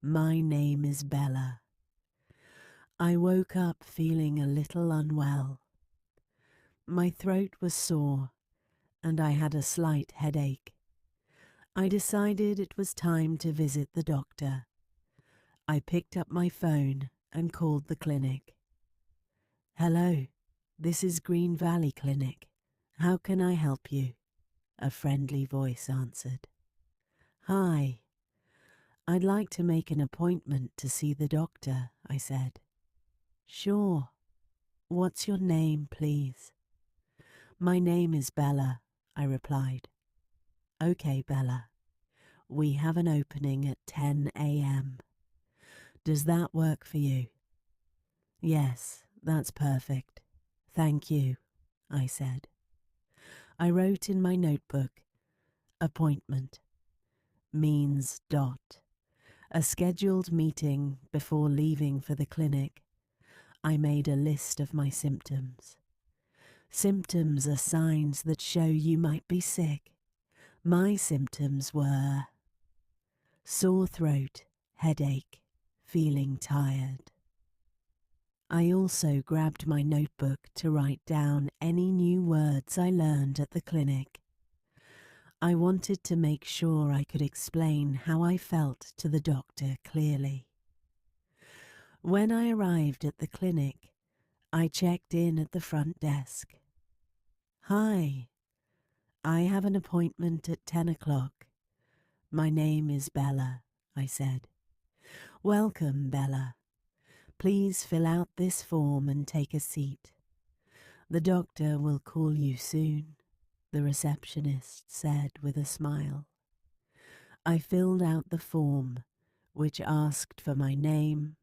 My name is Bella. I woke up feeling a little unwell. My throat was sore and I had a slight headache. I decided it was time to visit the doctor. I picked up my phone and called the clinic. Hello, this is Green Valley Clinic. How can I help you? A friendly voice answered. Hi, I'd like to make an appointment to see the doctor, I said. Sure. What's your name, please? My name is Bella, I replied. Okay, Bella. We have an opening at 10 a.m. Does that work for you? Yes, that's perfect. Thank you, I said. I wrote in my notebook, appointment means ... a scheduled meeting before leaving for the clinic. I made a list of my symptoms. Symptoms are signs that show you might be sick. My symptoms were sore throat, headache, feeling tired. I also grabbed my notebook to write down any new words I learned at the clinic. I wanted to make sure I could explain how I felt to the doctor clearly. When I arrived at the clinic, I checked in at the front desk. Hi, I have an appointment at 10 o'clock. My name is Bella, I said. Welcome, Bella. Please fill out this form and take a seat. The doctor will call you soon, the receptionist said with a smile. I filled out the form, which asked for my name,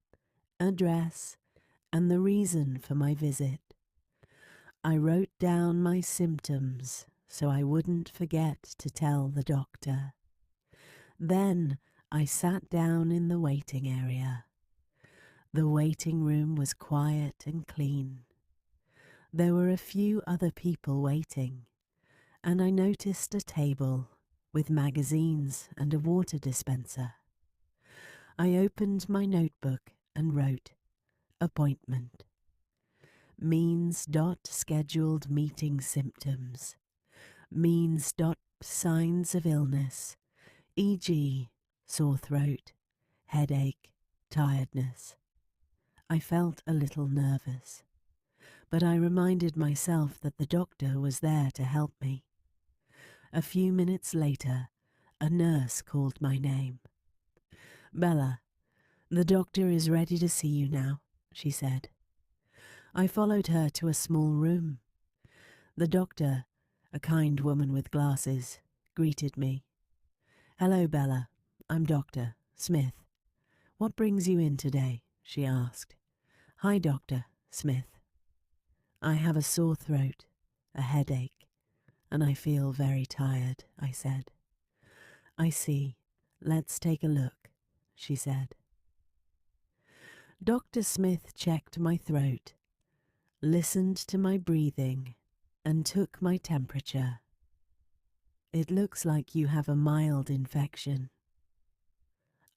address, and the reason for my visit. I wrote down my symptoms so I wouldn't forget to tell the doctor. Then I sat down in the waiting area. The waiting room was quiet and clean. There were a few other people waiting, and I noticed a table with magazines and a water dispenser. I opened my notebook and wrote, appointment. Means ... scheduled meeting symptoms. Means ... signs of illness, e.g. sore throat, headache, tiredness. I felt a little nervous, but I reminded myself that the doctor was there to help me. A few minutes later, a nurse called my name. Bella, the doctor is ready to see you now, she said. I followed her to a small room. The doctor, a kind woman with glasses, greeted me. Hello, Bella. I'm Dr. Smith. What brings you in today? She asked. Hi, Dr. Smith. I have a sore throat, a headache, and I feel very tired, I said. I see. Let's take a look, she said. Dr. Smith checked my throat, listened to my breathing, and took my temperature. It looks like you have a mild infection.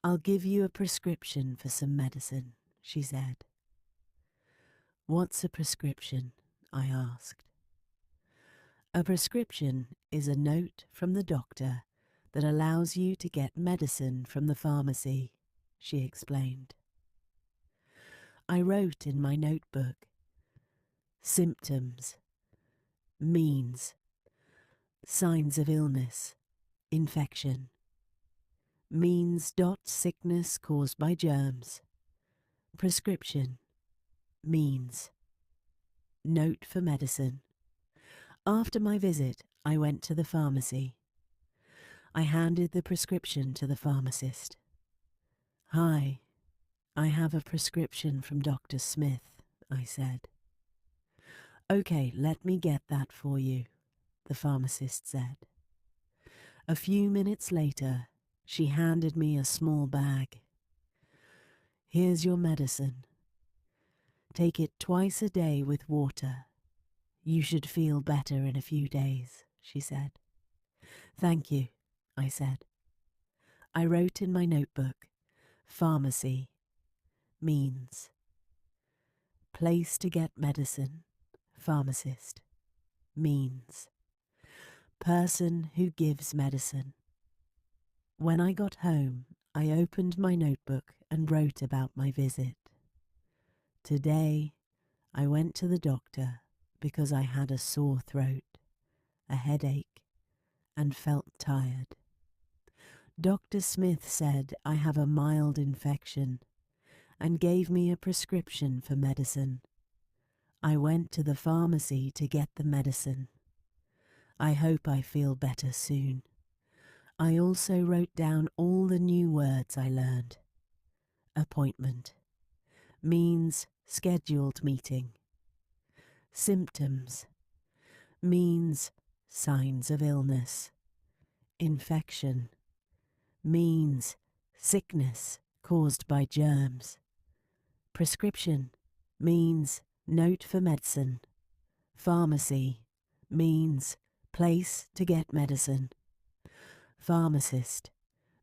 I'll give you a prescription for some medicine, she said. What's a prescription? I asked. A prescription is a note from the doctor that allows you to get medicine from the pharmacy, she explained. I wrote in my notebook, symptoms, means, signs of illness, infection, means ... sickness caused by germs, prescription, means, note for medicine. After my visit, I went to the pharmacy. I handed the prescription to the pharmacist. Hi, I have a prescription from Dr. Smith, I said. Okay, let me get that for you, the pharmacist said. A few minutes later, she handed me a small bag. Here's your medicine. Take it twice a day with water. You should feel better in a few days, she said. Thank you, I said. I wrote in my notebook, Pharmacy means place to get medicine. Pharmacist means person who gives medicine. When I got home, I opened my notebook and wrote about my visit. Today, I went to the doctor because I had a sore throat, a headache, and felt tired. Dr. Smith said I have a mild infection and gave me a prescription for medicine. I went to the pharmacy to get the medicine. I hope I feel better soon. I also wrote down all the new words I learned. Appointment means scheduled meeting. Symptoms means signs of illness. Infection means sickness caused by germs. Prescription means note for medicine. Pharmacy means place to get medicine. Pharmacist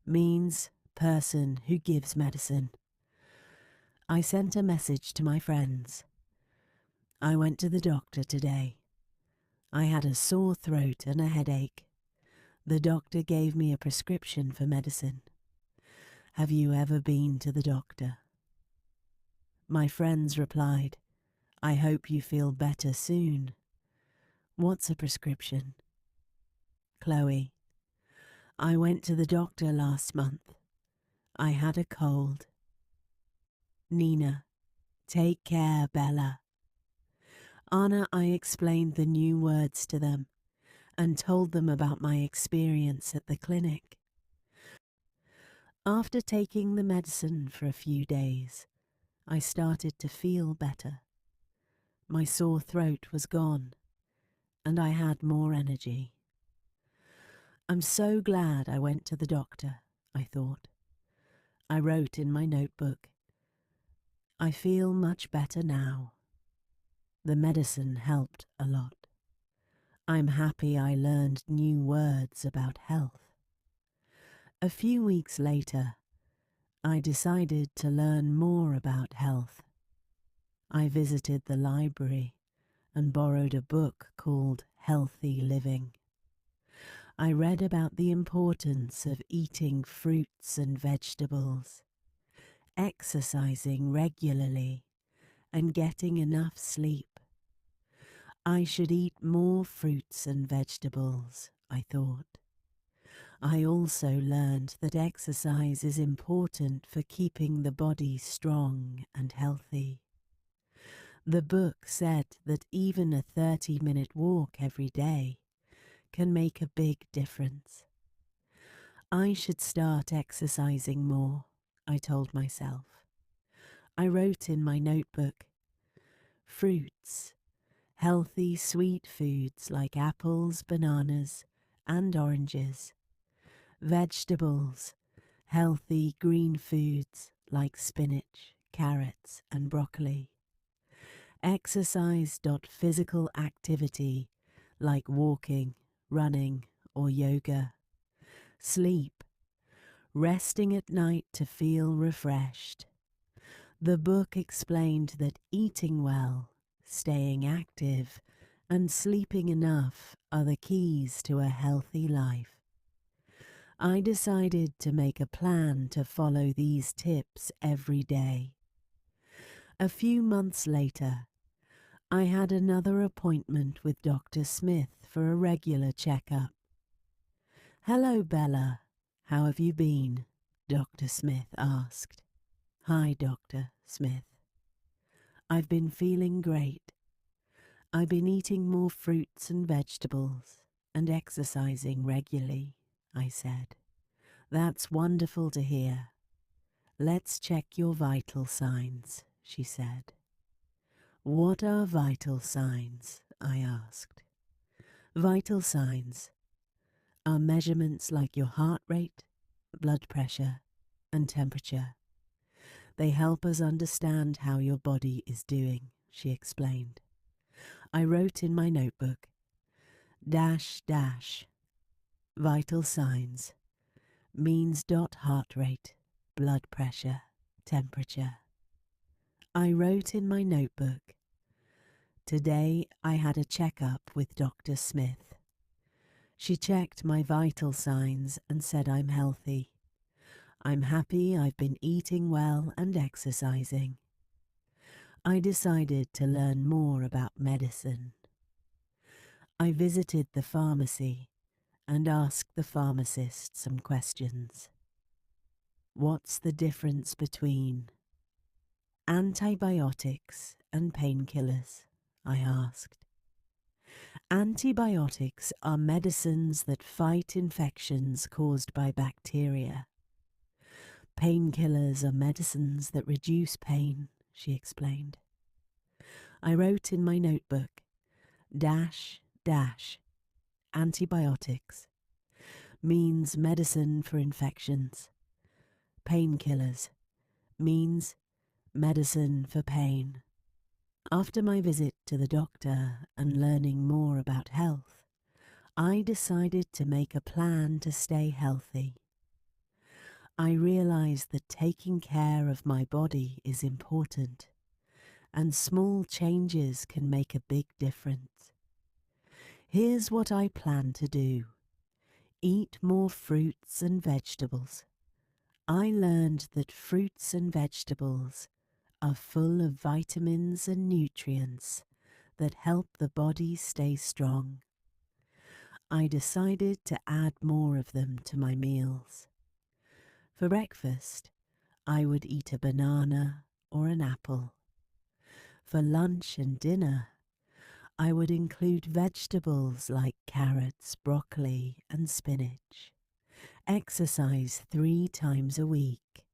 means person who gives medicine. I sent a message to my friends. I went to the doctor today. I had a sore throat and a headache. The doctor gave me a prescription for medicine. Have you ever been to the doctor? My friends replied, I hope you feel better soon. What's a prescription? Chloe, I went to the doctor last month. I had a cold. Nina, take care, Bella. Anna, I explained the new words to them and told them about my experience at the clinic. After taking the medicine for a few days, I started to feel better. My sore throat was gone, and I had more energy. I'm so glad I went to the doctor, I thought. I wrote in my notebook, I feel much better now. The medicine helped a lot. I'm happy I learned new words about health. A few weeks later, I decided to learn more about health. I visited the library and borrowed a book called Healthy Living. I read about the importance of eating fruits and vegetables, exercising regularly, and getting enough sleep. I should eat more fruits and vegetables, I thought. I also learned that exercise is important for keeping the body strong and healthy. The book said that even a 30-minute walk every day can make a big difference. I should start exercising more, I told myself. I wrote in my notebook, fruits, healthy sweet foods like apples, bananas, and oranges. Vegetables, healthy green foods like spinach, carrots, and broccoli. Exercise. Physical activity like walking, running, or yoga. Sleep, resting at night to feel refreshed. The book explained that eating well, staying active, and sleeping enough are the keys to a healthy life. I decided to make a plan to follow these tips every day. A few months later, I had another appointment with Dr. Smith for a regular checkup. Hello, Bella. How have you been? Dr. Smith asked. Hi, Dr. Smith. I've been feeling great. I've been eating more fruits and vegetables and exercising regularly, I said. That's wonderful to hear. Let's check your vital signs, she said. What are vital signs? I asked. Vital signs are measurements like your heart rate, blood pressure, and temperature. They help us understand how your body is doing, she explained. I wrote in my notebook, -- vital signs means heart rate blood pressure, temperature. I wrote in my notebook, "Today I had a checkup with Dr. Smith. She checked my vital signs and said I'm healthy. I'm happy I've been eating well and exercising." I decided to learn more about medicine. I visited the pharmacy and asked the pharmacist some questions. "What's the difference between antibiotics and painkillers?" I asked. "Antibiotics are medicines that fight infections caused by bacteria. Painkillers are medicines that reduce pain," she explained. I wrote in my notebook, dash, dash, antibiotics means medicine for infections. Painkillers means medicine for pain. After my visit to the doctor and learning more about health, I decided to make a plan to stay healthy. I realized that taking care of my body is important, and small changes can make a big difference. Here's what I plan to do. Eat more fruits and vegetables. I learned that fruits and vegetables are full of vitamins and nutrients that help the body stay strong. I decided to add more of them to my meals. For breakfast, I would eat a banana or an apple. For lunch and dinner, I would include vegetables like carrots, broccoli, and spinach. Exercise 3 times a week.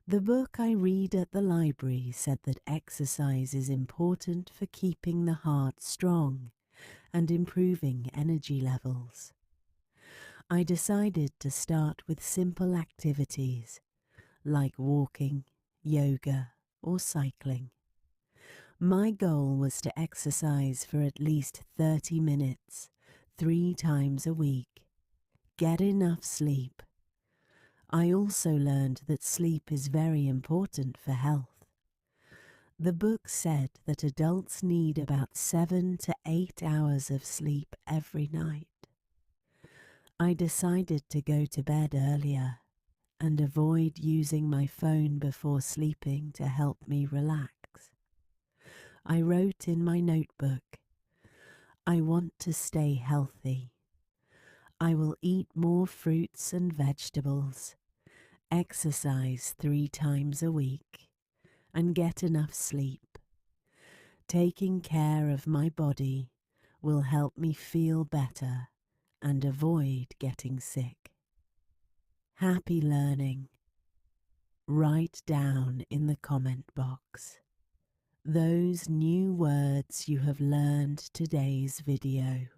The book I read at the library said that exercise is important for keeping the heart strong and improving energy levels. I decided to start with simple activities like walking, yoga, or cycling. My goal was to exercise for at least 30 minutes, 3 times a week. Get enough sleep. I also learned that sleep is very important for health. The book said that adults need about 7 to 8 hours of sleep every night. I decided to go to bed earlier and avoid using my phone before sleeping to help me relax. I wrote in my notebook, "I want to stay healthy. I will eat more fruits and vegetables, exercise 3 times a week, and get enough sleep. Taking care of my body will help me feel better and avoid getting sick." Happy learning. Write down in the comment box those new words you have learned today's video.